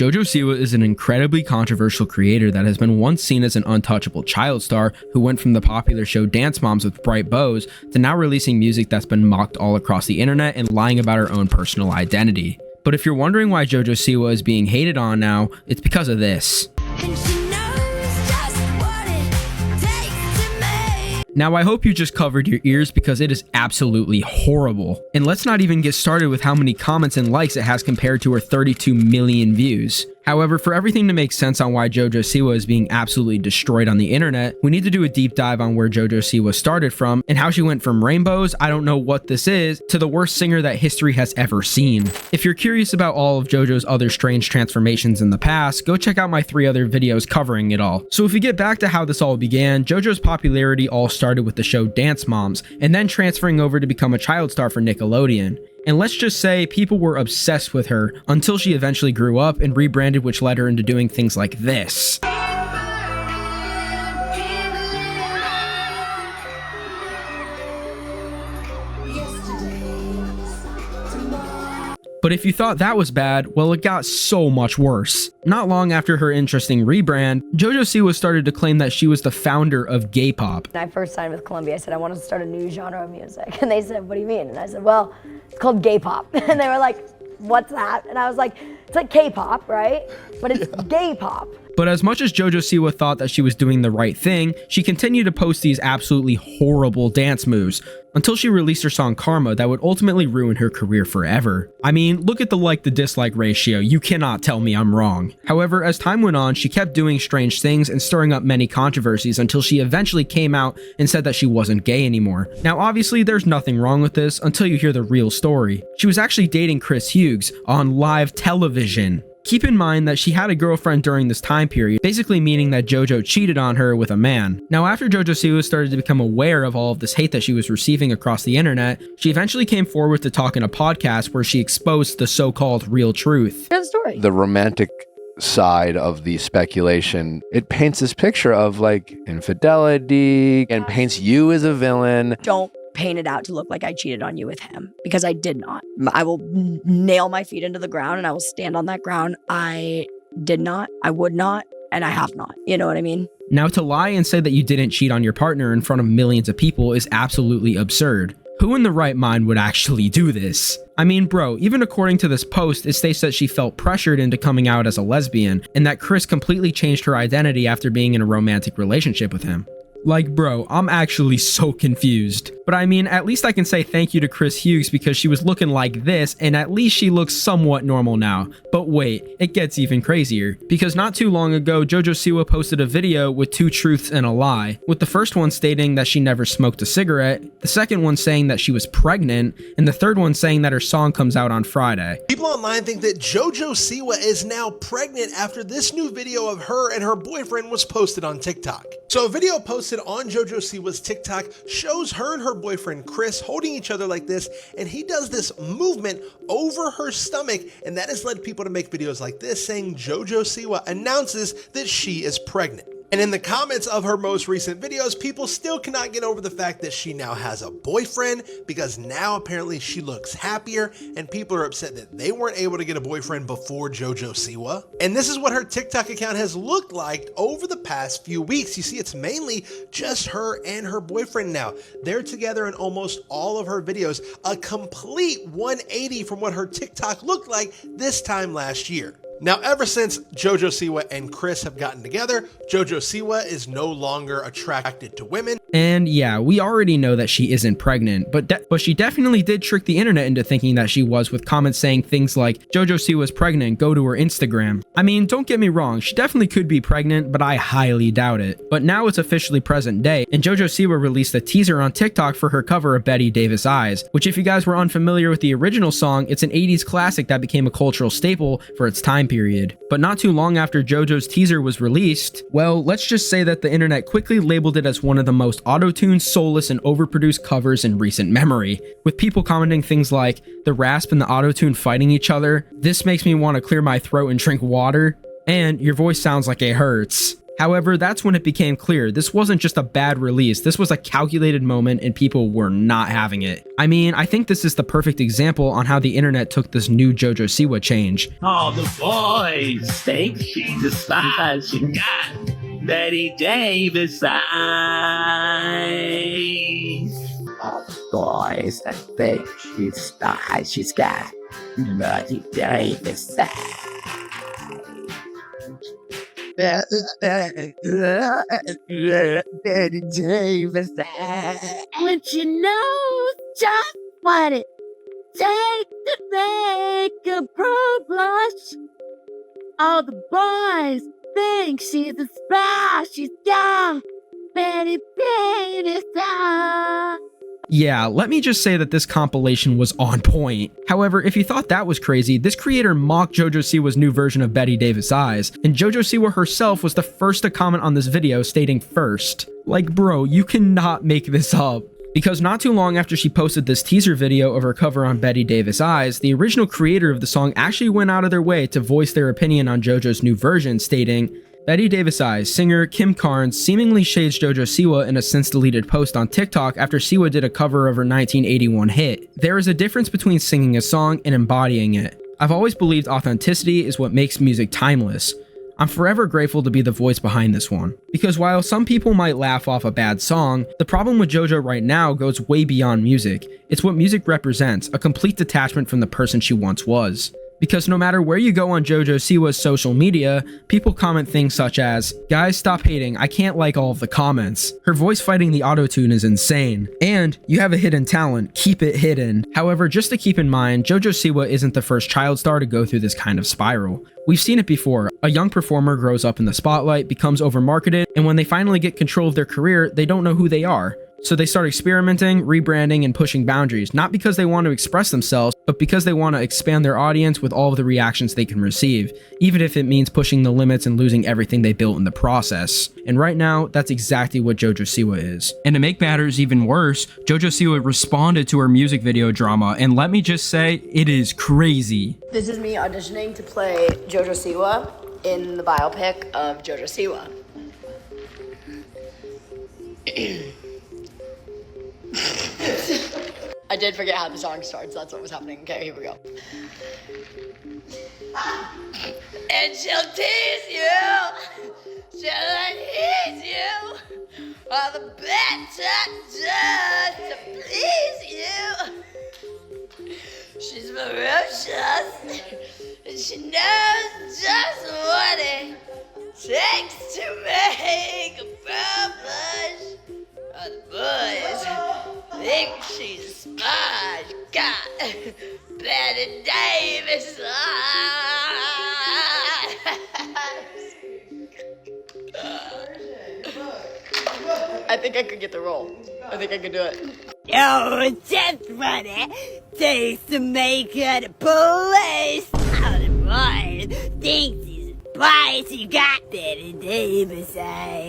Jojo Siwa is an incredibly controversial creator that has been once seen as an untouchable child star who went from the popular show Dance Moms with Bright Bows to now releasing music that's been mocked all across the internet and lying about her own personal identity. But if you're wondering why Jojo Siwa is being hated on now, it's because of this. Now, I hope you just covered your ears because it is absolutely horrible. And let's not even get started with how many comments and likes it has compared to her 32 million views. However, for everything to make sense on why Jojo Siwa is being absolutely destroyed on the internet, we need to do a deep dive on where Jojo Siwa started from and how she went from rainbows, I don't know what this is, to the worst singer that history has ever seen. If you're curious about all of Jojo's other strange transformations in the past, go check out my 3 other videos covering it all. So if we get back to how this all began, Jojo's popularity all started with the show Dance Moms, and then transferring over to become a child star for Nickelodeon. And let's just say people were obsessed with her until she eventually grew up and rebranded, which led her into doing things like this. But if you thought that was bad, well, it got so much worse. Not long after her interesting rebrand, Jojo Siwa started to claim that she was the founder of gay pop. When I first signed with Columbia, I said I wanted to start a new genre of music. And they said, what do you mean? And I said, well, it's called gay pop. And they were like, what's that? And I was like, it's like K-pop, right? But it's gay pop. But as much as Jojo Siwa thought that she was doing the right thing, she continued to post these absolutely horrible dance moves until she released her song Karma that would ultimately ruin her career forever. I mean, look at the like to dislike ratio, you cannot tell me I'm wrong. However, as time went on, she kept doing strange things and stirring up many controversies until she eventually came out and said that she wasn't gay anymore. Now obviously there's nothing wrong with this until you hear the real story. She was actually dating Chris Hughes on live television. Keep in mind that she had a girlfriend during this time period, basically meaning that Jojo cheated on her with a man. Now after Jojo Siwa started to become aware of all of this hate that she was receiving across the internet, she eventually came forward to talk in a podcast where she exposed the so-called real truth. Here's the story. The romantic side of the speculation, it paints this picture of like infidelity and paints you as a villain. Don't paint it out to look like I cheated on you with him, because I did not. I will nail my feet into the ground and I will stand on that ground. I did not, I would not, and I have not. You know what I mean? Now to lie and say that you didn't cheat on your partner in front of millions of people is absolutely absurd. Who in the right mind would actually do this? I mean, bro, even according to this post, it states that she felt pressured into coming out as a lesbian and that Chris completely changed her identity after being in a romantic relationship with him. Like, bro, I'm actually so confused. But I mean, at least I can say thank you to Chris Hughes because she was looking like this and at least she looks somewhat normal now. But wait, it gets even crazier. Because not too long ago, Jojo Siwa posted a video with 2 truths and a lie, with the first one stating that she never smoked a cigarette, the second one saying that she was pregnant, and the third one saying that her song comes out on Friday. People online think that Jojo Siwa is now pregnant after this new video of her and her boyfriend was posted on TikTok. So a video posted on Jojo Siwa's TikTok shows her and her boyfriend Chris holding each other like this, and he does this movement over her stomach, and that has led people to make videos like this saying Jojo Siwa announces that she is pregnant. And in the comments of her most recent videos, people still cannot get over the fact that she now has a boyfriend, because now apparently she looks happier and people are upset that they weren't able to get a boyfriend before Jojo Siwa. And this is what her TikTok account has looked like over the past few weeks. You see, it's mainly just her and her boyfriend now. They're together in almost all of her videos, a complete 180 from what her TikTok looked like this time last year. Now, ever since Jojo Siwa and Chris have gotten together, Jojo Siwa is no longer attracted to women. And yeah, we already know that she isn't pregnant, but she definitely did trick the internet into thinking that she was, with comments saying things like, Jojo Siwa's pregnant, go to her Instagram. I mean, don't get me wrong, she definitely could be pregnant, but I highly doubt it. But now it's officially present day, and Jojo Siwa released a teaser on TikTok for her cover of Betty Davis Eyes, which if you guys were unfamiliar with the original song, it's an 80s classic that became a cultural staple for its time period. But not too long after Jojo's teaser was released, well, let's just say that the internet quickly labeled it as one of the most auto-tuned, soulless, and overproduced covers in recent memory, with people commenting things like, the rasp and the auto-tune fighting each other, this makes me want to clear my throat and drink water, and your voice sounds like it hurts. However, that's when it became clear this wasn't just a bad release, this was a calculated moment and people were not having it. I mean, I think this is the perfect example on how the internet took this new Jojo Siwa change. All the boys think she's a spy. She got Betty Davis eyes. All the boys that think she's a spy. She's got Betty Davis eyes. Betty Davis eyes. And she knows just what it take to make a pro blush. All the boys think she's a spy. She's got Betty Davis eyes. Yeah, let me just say that this compilation was on point. However, if you thought that was crazy, this creator mocked Jojo Siwa's new version of Betty Davis Eyes, and Jojo Siwa herself was the first to comment on this video, stating first. Like, bro, you cannot make this up. Because not too long after she posted this teaser video of her cover on Betty Davis Eyes, the original creator of the song actually went out of their way to voice their opinion on JoJo's new version, stating, Betty Davis Eyes singer Kim Carnes seemingly shades Jojo Siwa in a since-deleted post on TikTok after Siwa did a cover of her 1981 hit. There is a difference between singing a song and embodying it. I've always believed authenticity is what makes music timeless. I'm forever grateful to be the voice behind this one. Because while some people might laugh off a bad song, the problem with JoJo right now goes way beyond music. It's what music represents, a complete detachment from the person she once was. Because no matter where you go on Jojo Siwa's social media, people comment things such as, guys stop hating, I can't like all of the comments. Her voice fighting the auto-tune is insane. And, you have a hidden talent, keep it hidden. However, just to keep in mind, Jojo Siwa isn't the first child star to go through this kind of spiral. We've seen it before. A young performer grows up in the spotlight, becomes overmarketed, and when they finally get control of their career, they don't know who they are. So they start experimenting, rebranding, and pushing boundaries, not because they want to express themselves, but because they want to expand their audience with all of the reactions they can receive, even if it means pushing the limits and losing everything they built in the process. And right now, that's exactly what Jojo Siwa is. And to make matters even worse, Jojo Siwa responded to her music video drama, and let me just say, it is crazy. This is me auditioning to play Jojo Siwa in the biopic of Jojo Siwa. I did forget how the song starts, that's what was happening. Okay, here we go. And she'll tease you, she'll tease you, all the better just to please you. She's ferocious, and she knows just what it takes to make a pro blush. All the boys think she's a spy. She got Betty Davis eyes. I think I could get the role. I think I could do it. Yo, just wanna taste to make her the police. All the boys think she's a spy. She got Betty Davis eyes.